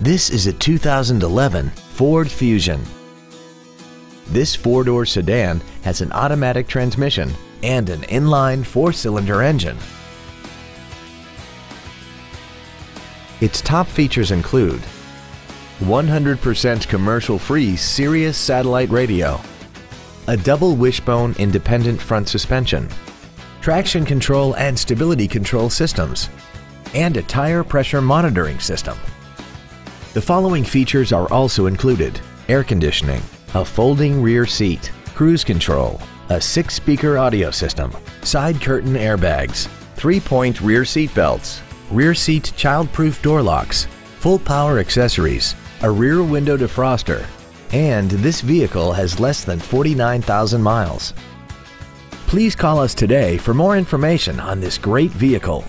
This is a 2011 Ford Fusion. This four-door sedan has an automatic transmission and an inline four-cylinder engine. Its top features include 100% commercial-free Sirius satellite radio, a double wishbone independent front suspension, traction control and stability control systems, and a tire pressure monitoring system. The following features are also included: air conditioning, a folding rear seat, cruise control, a 6-speaker audio system, side curtain airbags, 3-point rear seat belts, rear seat child-proof door locks, full power accessories, a rear window defroster, and this vehicle has less than 49,000 miles. Please call us today for more information on this great vehicle.